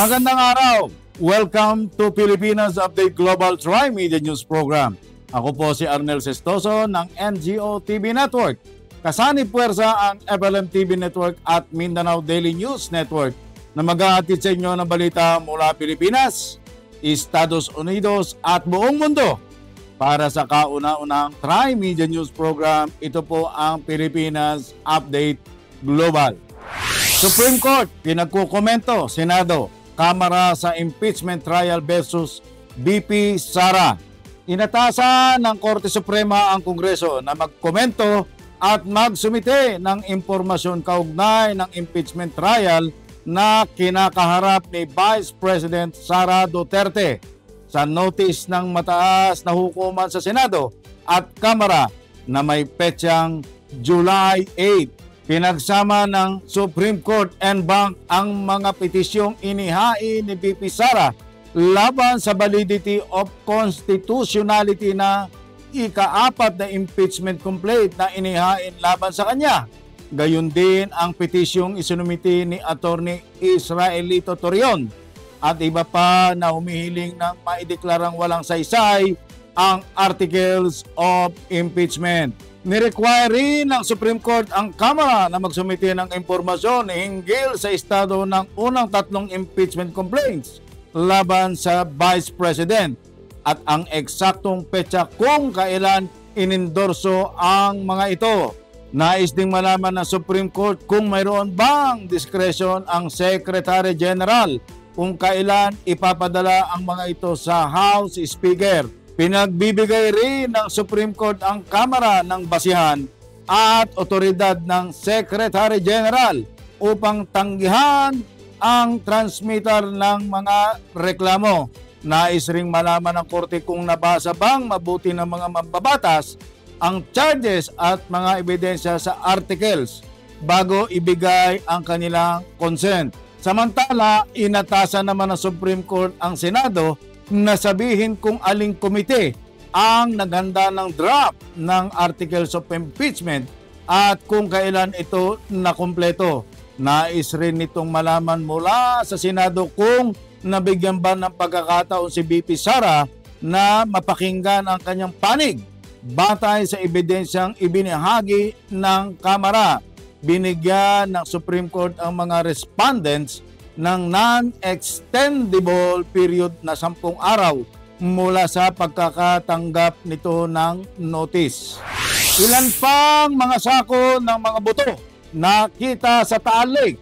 Magandang araw! Welcome to Pilipinas Update Global Tri-Media News Program. Ako po si Arnel Sestoso ng NGO TV Network. Kasani puwersa ang FLM TV Network at Mindanao Daily News Network na mag-ahatid sa inyo ng balita mula Pilipinas, Estados Unidos at buong mundo. Para sa kauna-unang Tri-Media News Program, ito po ang Pilipinas Update Global. Supreme Court, pinagkukomento, Senado, Kamara sa impeachment trial versus BP Sara. Inatasan ng Korte Suprema ang Kongreso na magkomento at magsumite ng impormasyon kaugnay ng impeachment trial na kinakaharap ni Vice President Sara Duterte sa notice ng mataas na hukuman sa Senado at Kamara na may petsang July 8. Pinagsama ng Supreme Court en banc ang mga petisyong inihain ni BP Sara laban sa validity of constitutionality na ika-4 na impeachment complaint na inihain laban sa kanya. Gayon din ang petisyong isinumiti ni Attorney Israelito Torion at iba pa na humihiling ng maideklarang walang saysay ang articles of impeachment. Nirequire rin ng Supreme Court ang Kamara na magsumite ng impormasyon hinggil sa estado ng unang 3 impeachment complaints laban sa Vice President at ang eksaktong petsa kung kailan inendorso ang mga ito. Nais ding malaman ng Supreme Court kung mayroon bang discretion ang Secretary General kung kailan ipapadala ang mga ito sa House Speaker. Pinagbibigay rin ng Supreme Court ang Kamara ng basihan at otoridad ng Secretary General upang tanggihan ang transmitter ng mga reklamo. Nais ring malaman ng Korte kung nabasa bang mabuti ng mga mambabatas ang charges at mga ebidensya sa articles bago ibigay ang kanilang consent. Samantala, inatasan naman ng Supreme Court ang Senado na sabihin kung aling komite ang naghanda ng draft ng articles of impeachment at kung kailan ito nakumpleto. Nais rin nitong malaman mula sa Senado kung nabigyan ba ng pagkakataon si BP Sara na mapakinggan ang kanyang panig batay sa ebidensyang ibinahagi ng Kamara. Binigyan ng Supreme Court ang mga respondents ng non-extendable period na 10 araw mula sa pagkakatanggap nito ng notice. Ilan pang mga sako ng mga buto nakita sa Taal Lake.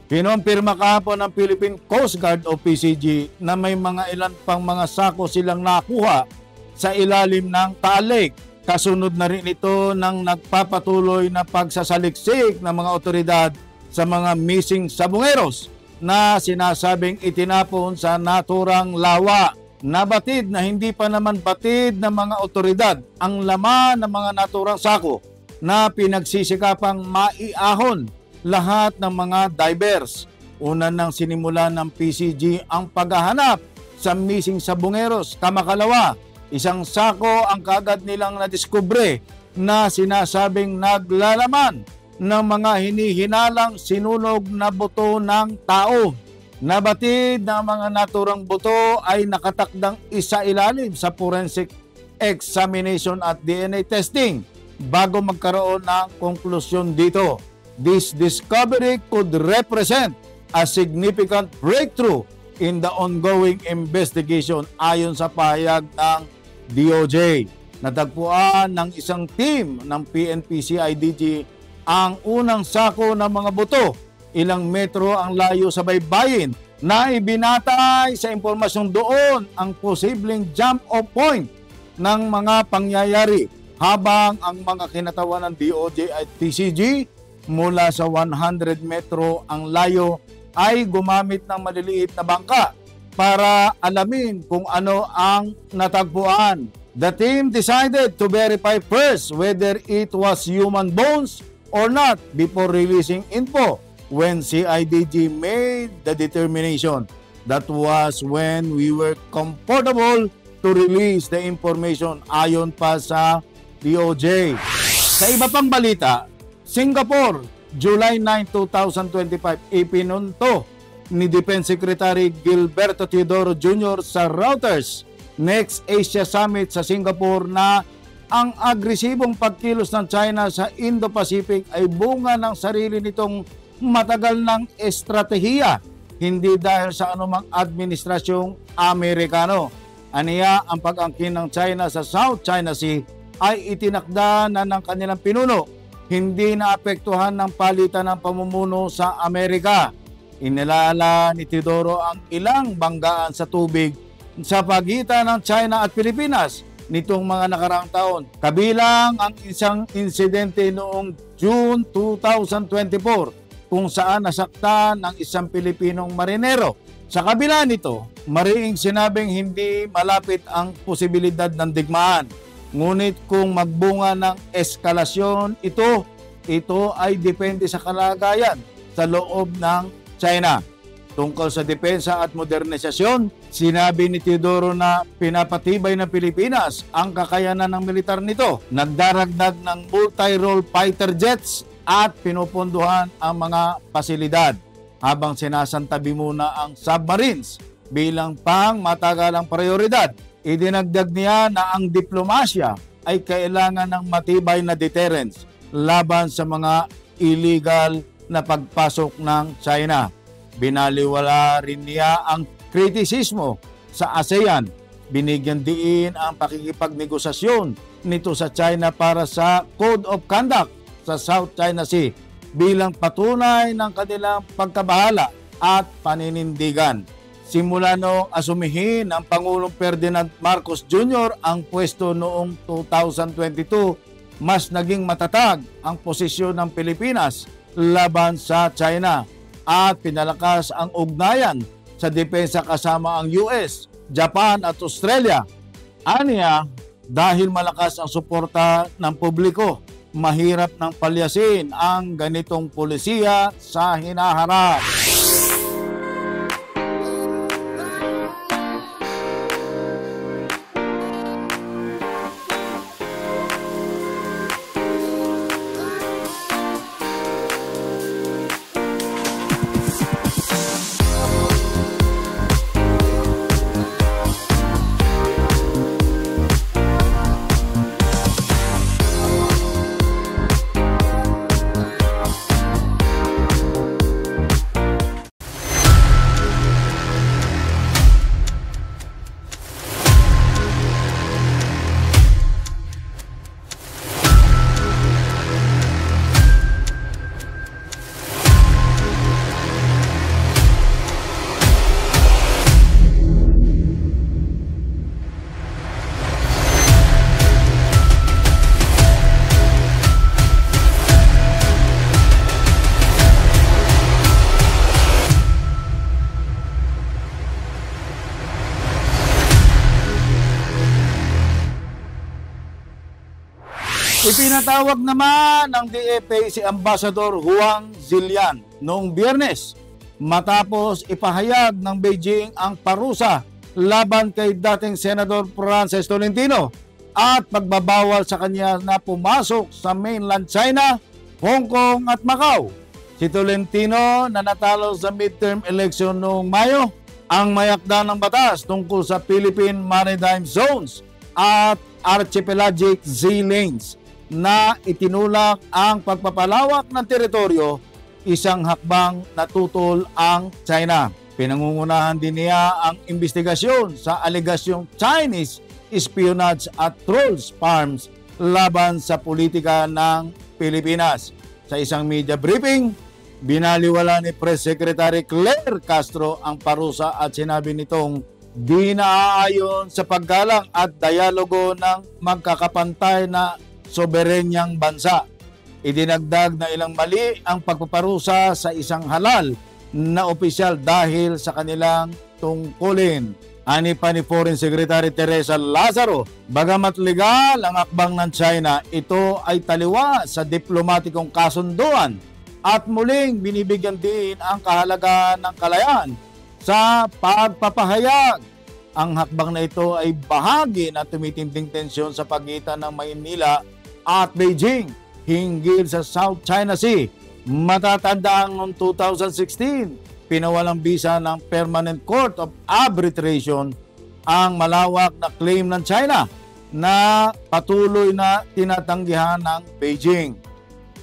Kinumpirma kahapon ng Philippine Coast Guard o PCG na may mga ilan pang mga sako silang nakuha sa ilalim ng Taal Lake. Kasunod na rin ito ng nagpapatuloy na pagsasaliksik ng mga otoridad sa mga missing sabungeros na sinasabing itinapon sa naturang lawa. Nabatid na hindi pa naman batid ng mga otoridad ang laman ng mga naturang sako na pinagsisikapang maiahon lahat ng mga divers. Una nang sinimula ng PCG ang paghahanap sa missing sabungeros. Kamakalawa, isang sako ang kagad nilang nadiskubre na sinasabing naglalaman ng mga hinihinalang sinunog na buto ng tao. Nabatid na mga naturang buto ay nakatakdang isailalim sa forensic examination at DNA testing bago magkaroon ng konklusyon dito. This discovery could represent a significant breakthrough in the ongoing investigation ayon sa pahayag ng DOJ. Natagpuan ng isang team ng PNP-CIDG ang unang sako ng mga buto. Ilang metro ang layo sa baybayin na ibinatay sa impormasyong doon ang posibleng jump-off point ng mga pangyayari habang ang mga kinatawan ng DOJ at PCG mula sa 100 metro ang layo ay gumamit ng maliliit na bangka para alamin kung ano ang natagpuan. The team decided to verify first whether it was human bones or not before releasing info. When CIDG made the determination, that was when we were comfortable to release the information ayon pa sa DOJ. Sa iba pang balita, Singapore, July 9, 2025, ipinunto ni Defense Secretary Gilberto Teodoro Jr. sa Reuters Next Asia Summit sa Singapore na ang agresibong pagkilos ng China sa Indo-Pacific ay bunga ng sarili nitong matagal ng estratehiya, hindi dahil sa anumang administrasyong Amerikano. Aniya, ang pag-angkin ng China sa South China Sea ay itinakda na ng kanilang pinuno, hindi naapektuhan ng palitan ng pamumuno sa Amerika. Inilala ni Teodoro ang ilang banggaan sa tubig sa pagitan ng China at Pilipinas nitong mga nakaraang taon. Kabilang ang isang insidente noong June 2024 kung saan nasaktan ng isang Pilipinong marinero. Sa kabila nito, mariing sinabing hindi malapit ang posibilidad ng digmaan. Ngunit kung magbunga ng eskalasyon ito ay depende sa kalagayan sa loob ng China. Tungkol sa depensa at modernisasyon, sinabi ni Teodoro na pinapatibay ng Pilipinas ang kakayanan ng militar nito. Nagdaragdag ng multi-role fighter jets at pinupunduhan ang mga pasilidad habang sinasantabi muna ang submarines bilang pang-matagalang prioridad. Idinagdag niya na ang diplomasya ay kailangan ng matibay na deterrence laban sa mga illegal na pagpasok ng China. Binaliwala rin niya ang kritisismo sa ASEAN. Binigyan diin ang pakikipagnegosasyon nito sa China para sa Code of Conduct sa South China Sea bilang patunay ng kanilang pagkabahala at paninindigan. Simula noong asumihin ng Pangulong Ferdinand Marcos Jr. ang pwesto noong 2022, mas naging matatag ang posisyon ng Pilipinas laban sa China at pinalakas ang ugnayan sa depensa kasama ang US, Japan at Australia. Aniya, dahil malakas ang suporta ng publiko, mahirap nang palyasin ang ganitong polisiya sa hinaharap. Ipinatawag naman ng DFA si Ambassador Huang Zilian noong Biyernes matapos ipahayag ng Beijing ang parusa laban kay dating Senador Frances Tolentino at pagbabawal sa kanya na pumasok sa mainland China, Hong Kong at Macau. Si Tolentino na natalo sa midterm election noong Mayo ang mayakda ng batas tungkol sa Philippine Maritime Zones at Archipelagic Sea Lanes na itinulak ang pagpapalawak ng teritoryo, isang hakbang na tutol ang China. Pinangungunahan din niya ang investigasyon sa alegasyong Chinese espionage at trolls farms laban sa politika ng Pilipinas. Sa isang media briefing, binaliwala ni Press Secretary Claire Castro ang parusa at sinabi nitong di naaayon sa paggalang at dialogo ng magkakapantay na soberenyang bansa. Idinagdag na ilang mali ang pagpaparusa sa isang halal na opisyal dahil sa kanilang tungkulin. Ani pa ni Foreign Secretary Teresa Lazaro, bagamat legal ang akbang ng China, ito ay taliwa sa diplomatikong kasunduan at muling binibigyan din ang kahalagahan ng kalayaan sa pagpapahayag. Ang hakbang na ito ay bahagi na tumitinding tensyon sa pagitan ng Maynila at Beijing hinggil sa South China Sea. Matatandaan noong 2016, pinawalang bisa ng Permanent Court of Arbitration ang malawak na claim ng China na patuloy na tinatanggihan ng Beijing.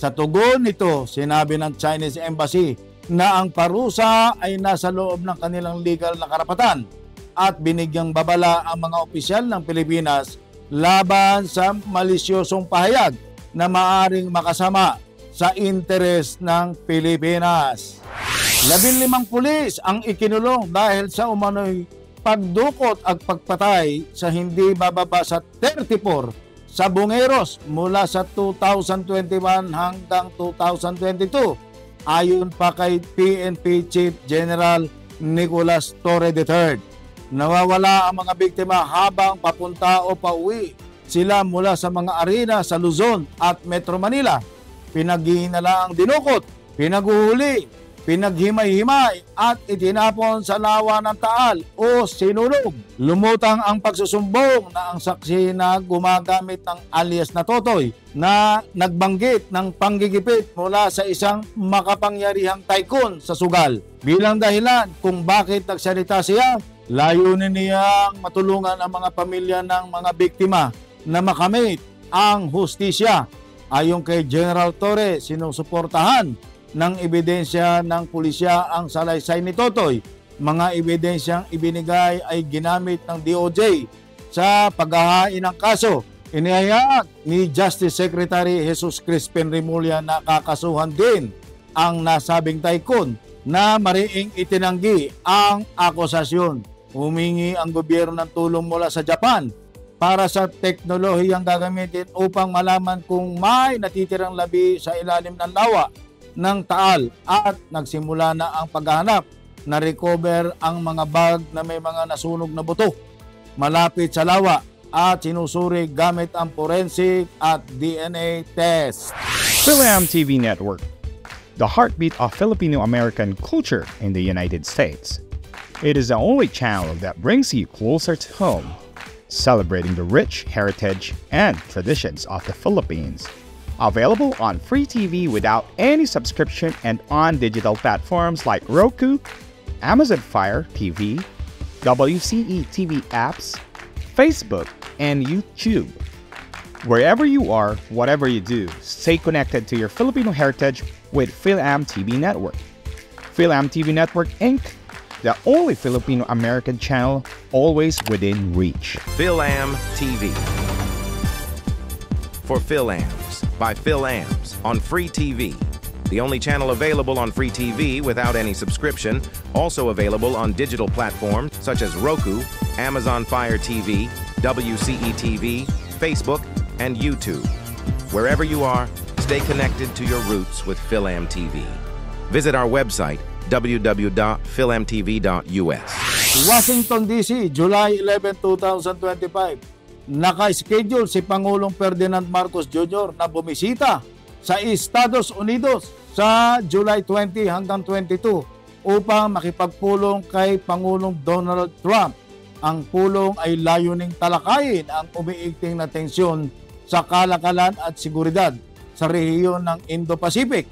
Sa tugon nito, sinabi ng Chinese Embassy na ang parusa ay nasa loob ng kanilang legal na karapatan at binigyang babala ang mga opisyal ng Pilipinas laban sa malisyosong pahayag na maaring makasama sa interes ng Pilipinas. 15 pulis ang ikinulong dahil sa umano'y pagdukot at pagpatay sa hindi bababa sa 34 sa bungeros mula sa 2021 hanggang 2022 ayon pa kay PNP Chief General Nicolas Torre III. Nawawala ang mga biktima habang papunta o pauwi sila mula sa mga arena sa Luzon at Metro Manila. Pinaghihinala ang dinukot, pinaguhuli, pinaghimay-himay at itinapon sa lawa ng Taal o sinulog. Lumutang ang pagsusumbong na ang saksi na gumagamit ng alias na Totoy na nagbanggit ng panggigipit mula sa isang makapangyarihang tycoon sa sugal. Bilang dahilan kung bakit nagsalita siya, layunin niyang matulungan ang mga pamilya ng mga biktima na makamit ang hustisya. Ayon kay General Torre, sinusuportahan ng ebidensya ng pulisya ang salaysay ni Totoy. Mga ebidensyang ibinigay ay ginamit ng DOJ sa paghahain ng kaso. Inihayag ni Justice Secretary Jesus Crispin Remulla na kakasuhan din ang nasabing tycoon na mariing itinanggi ang akusasyon. Humingi ang gobyerno ng tulong mula sa Japan para sa teknolohiyang gagamitin upang malaman kung may natitirang labi sa ilalim ng lawa ng Taal at nagsimula na ang paghahanap. Na-recover ang mga bag na may mga nasunog na buto malapit sa lawa at sinusuri gamit ang forensic at DNA test. Philam TV Network, the heartbeat of Filipino-American culture in the United States. It is the only channel that brings you closer to home, celebrating the rich heritage and traditions of the Philippines. Available on free TV without any subscription and on digital platforms like Roku, Amazon Fire TV, WCE TV apps, Facebook, and YouTube. Wherever you are, whatever you do, stay connected to your Filipino heritage with Philam TV Network. Philam TV Network Inc., the only Filipino-American channel always within reach. Philam TV. For Philams, by Philams, on Free TV. The only channel available on Free TV without any subscription, also available on digital platforms such as Roku, Amazon Fire TV, WCE TV, Facebook, and YouTube. Wherever you are, stay connected to your roots with Philam TV. Visit our website, www.philamtv.us. Washington DC, July 11, 2025. Naka-schedule si Pangulong Ferdinand Marcos Jr. na bumisita sa Estados Unidos sa July 20 hanggang 22 upang makipagpulong kay Pangulong Donald Trump. Ang pulong ay layuning talakayin ang umiigting na tensyon sa kalakalan at seguridad sa rehiyon ng Indo-Pacific.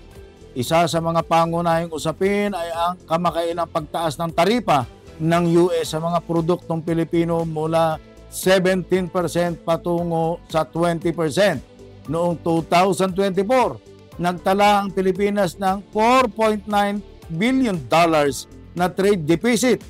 Isa sa mga pangunahing usapin ay ang kamakailang pagtaas ng taripa ng US sa mga produktong Pilipino mula 17% patungo sa 20%. Noong 2024, nagtala ang Pilipinas ng $4.9 billion na trade deficit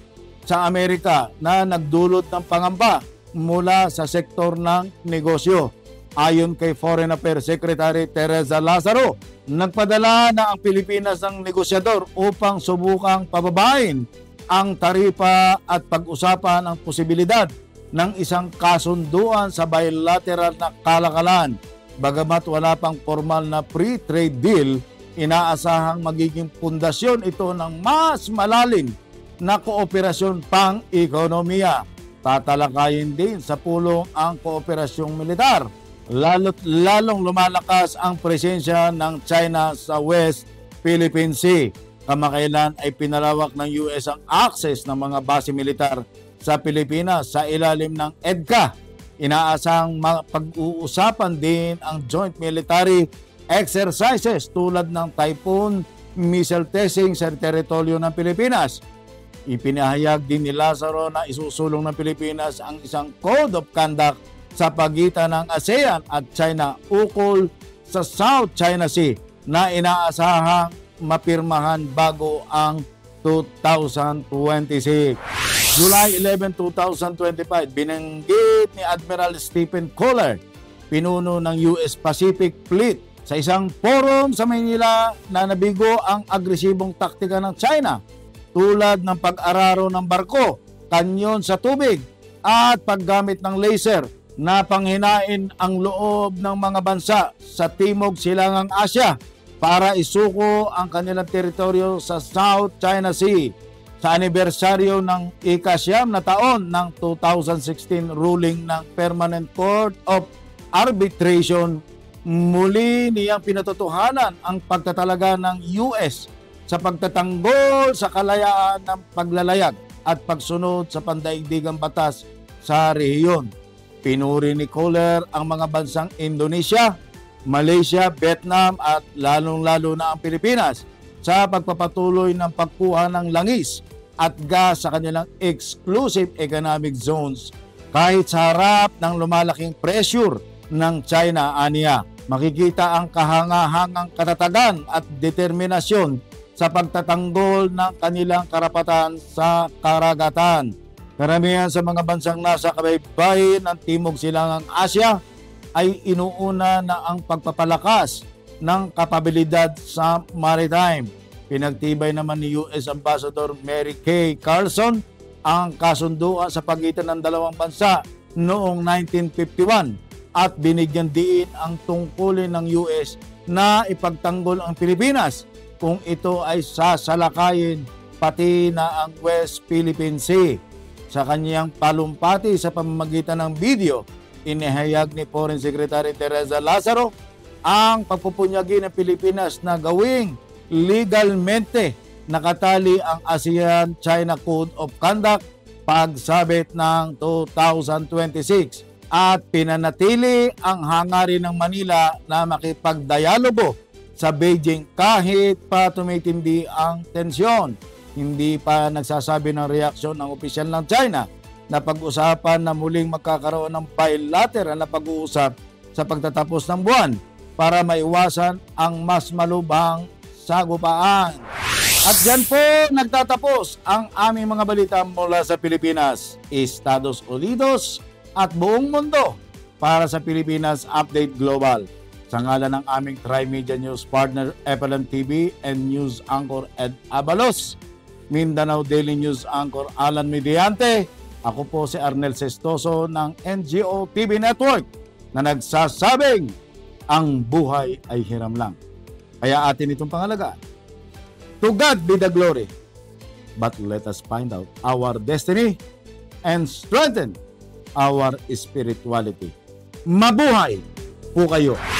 sa Amerika na nagdulot ng pangamba mula sa sektor ng negosyo. Ayon kay Foreign Affairs Secretary Teresa Lazaro, nagpadala na ang Pilipinas ng negosyador upang subukang pababain ang taripa at pag-usapan ang posibilidad ng isang kasunduan sa bilateral na kalakalan. Bagamat wala pang formal na free trade deal, inaasahang magiging pundasyon ito ng mas malalim na kooperasyon pang-ekonomiya. Tatalakayin din sa pulong ang kooperasyong militar. Lalong lumalakas ang presensya ng China sa West Philippine Sea. Kamakailan ay pinalawak ng US ang access ng mga base militar sa Pilipinas sa ilalim ng EDCA. Inaasang pag-uusapan din ang joint military exercises tulad ng Typhoon missile testing sa teritoryo ng Pilipinas. Ipinahayag din ni Lazaro na isusulong ng Pilipinas ang isang Code of Conduct sa pagitan ng ASEAN at China ukol sa South China Sea na inaasahang mapirmahan bago ang 2026. July 11, 2025, binanggit ni Admiral Stephen Kohler, pinuno ng US Pacific Fleet, sa isang forum sa Maynila na nabigo ang agresibong taktika ng China tulad ng pag-araro ng barko, kanyon sa tubig at paggamit ng laser na panghinain ang loob ng mga bansa sa Timog Silangang Asya para isuko ang kanilang teritoryo sa South China Sea. Sa anibersaryo ng ika-9 na taon ng 2016 ruling ng Permanent Court of Arbitration, muli niyang pinatotohanan ang pagtatalaga ng US sa pagtatanggol sa kalayaan ng paglalayag at pagsunod sa pandaigdigang batas sa rehiyon. Pinuri ni Kohler ang mga bansang Indonesia, Malaysia, Vietnam at lalong-lalo na ang Pilipinas sa pagpapatuloy ng pagkuha ng langis at gas sa kanilang exclusive economic zones kahit sa harap ng lumalaking pressure ng China, aniya. Makikita ang kahangahangang katatagan at determinasyon sa pagtatanggol ng kanilang karapatan sa karagatan. Karamihan sa mga bansang nasa kabaybayin ng Timog Silangang Asya ay inuuna na ang pagpapalakas ng kapabilidad sa maritime. Pinagtibay naman ni US Ambassador Mary Kay Carlson ang kasunduan sa pagitan ng dalawang bansa noong 1951 at binigyan diin ang tungkulin ng US na ipagtanggol ang Pilipinas kung ito ay sasalakayin pati na ang West Philippine Sea. Sa kanyang palumpati sa pamamagitan ng video, inihayag ni Foreign Secretary Teresa Lazaro ang pagpupunyagi ng Pilipinas na gawing legalmente nakatali ang ASEAN-China Code of Conduct pagsabit ng 2026 at pinanatili ang hangarin ng Manila na makipagdialogo sa Beijing kahit pa tumitindi ang tensyon. Hindi pa nagsasabi ng reaksyon ng opisyal ng China na pag-usapan na muling magkakaroon ng bilateral na pag-uusap sa pagtatapos ng buwan para maiwasan ang mas malubhang sagupaan. At dyan po nagtatapos ang aming mga balita mula sa Pilipinas, Estados Unidos at buong mundo para sa Pilipinas Update Global. Sa ngalan ng aming Tri-Media News partner FLM TV and News Anchor Ed Abalos, Mindanao Daily News Anchor Alan Mediante, ako po si Arnel Sestoso ng NGO TV Network na nagsasabing ang buhay ay hiram lang. Kaya atin itong pangalagaan. To God be the glory. But let us find out our destiny and strengthen our spirituality. Mabuhay po kayo!